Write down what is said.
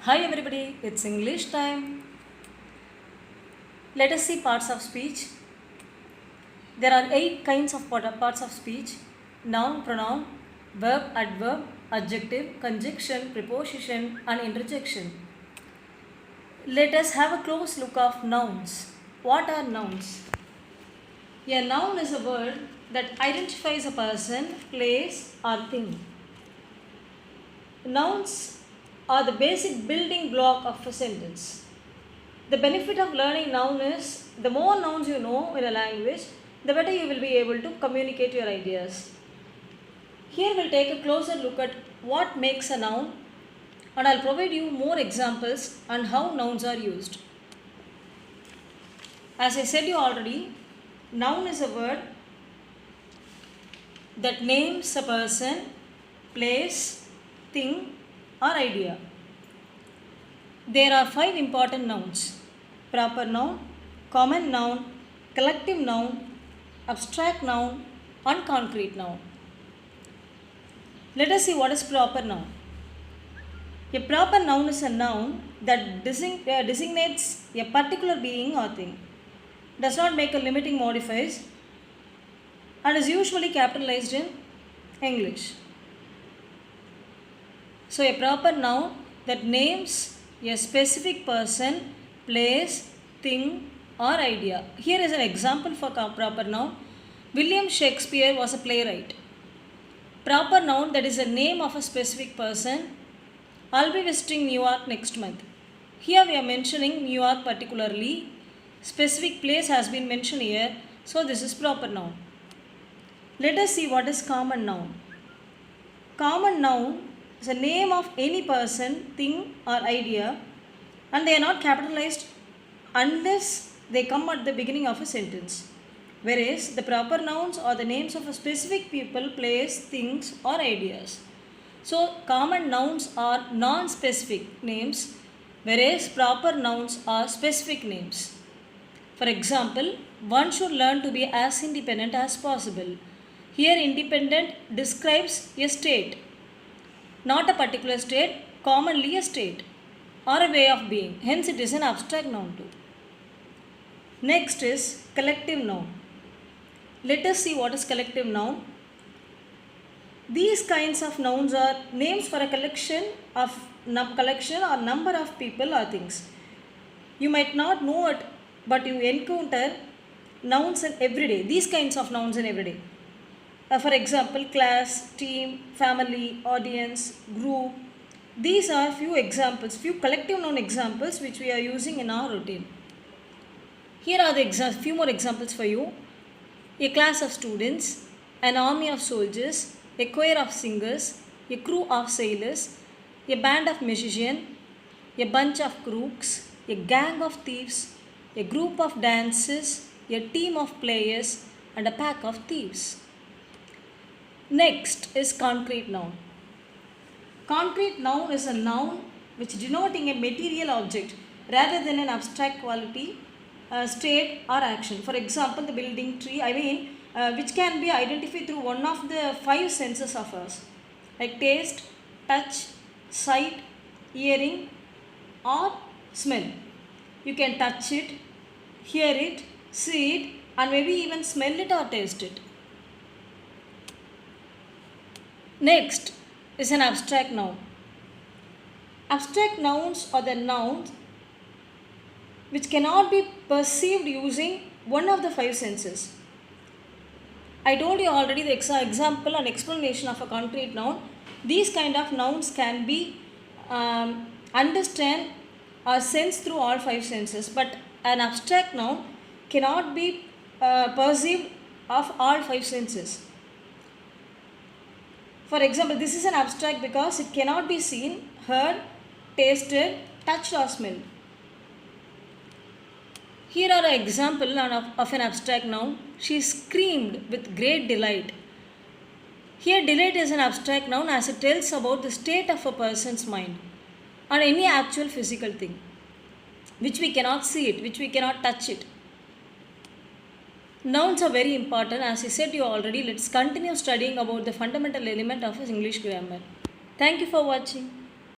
Hi everybody, it's English time. Let us see parts of speech. There are 8 kinds of parts of speech: noun, pronoun, verb, adverb, adjective, conjunction, preposition, and interjection. Let us have a close look of nouns. What are nouns? A noun is a word that identifies a person, place, or thing. Nouns are the basic building block of a sentence. The benefit of learning noun is the more nouns you know in a language, the better you will be able to communicate your ideas. Here we'll take a closer look at what makes a noun, and I'll provide you more examples on how nouns are used. As I said you already, noun is a word that names a person, place, thing, or idea. There are 5 important nouns: proper noun, common noun, collective noun, abstract noun, and concrete noun. Let us see what is proper noun. A proper noun is a noun that designates a particular being or thing, does not make a limiting modifiers, and is usually capitalized in English. So a proper noun that names a specific person, place, thing, or idea. Here is an example for proper noun. William Shakespeare was a playwright. Proper noun that is a name of a specific person. I'll be visiting New York next month. Here we are mentioning New York particularly. Specific place has been mentioned here, so this is proper noun. Let us see what is common noun. Common noun is a name of any person, thing, or idea, and they are not capitalized unless they come at the beginning of a sentence. Whereas the proper nouns are the names of a specific people, place, things, or ideas. So common nouns are non-specific names, whereas proper nouns are specific names. For example, one should learn to be as independent as possible. Here independent describes a state, not a particular state, commonly a state or a way of being. Hence it is an abstract noun too. Next is collective noun. Let us see what is collective noun. These kinds of nouns are names for a collection or number of people or things. You might not know it, but you encounter nouns in every day. These kinds of nouns in every day. For example, class, team, family, audience, group. These are few examples, few collective noun examples which we are using in our routine. Here are the few more examples for you. A class of students, an army of soldiers, a choir of singers, a crew of sailors, a band of musicians, a bunch of crooks, a gang of thieves, a group of dancers, a team of players, and a pack of thieves. Next is concrete noun. Concrete noun is a noun which denoting a material object rather than an abstract quality, state, or action. For example, the building, tree, which can be identified through one of the 5 senses of us, like taste, touch, sight, hearing, or smell. You can touch it, hear it, see it, and maybe even smell it or taste it. Next is an abstract noun. Abstract nouns are the nouns which cannot be perceived using one of the 5 senses. I told you already the example and explanation of a concrete noun. These kind of nouns can be understand or sensed through all 5 senses, but an abstract noun cannot be perceived of all 5 senses. For example, this is an abstract because it cannot be seen, heard, tasted, touched, or smelled. Here are an example of an abstract noun. She screamed with great delight. Here delight is an abstract noun as it tells about the state of a person's mind or any actual physical thing which we cannot see it, which we cannot touch it. Nouns are very important. As I said you already, let's continue studying about the fundamental element of English grammar. Thank you for watching.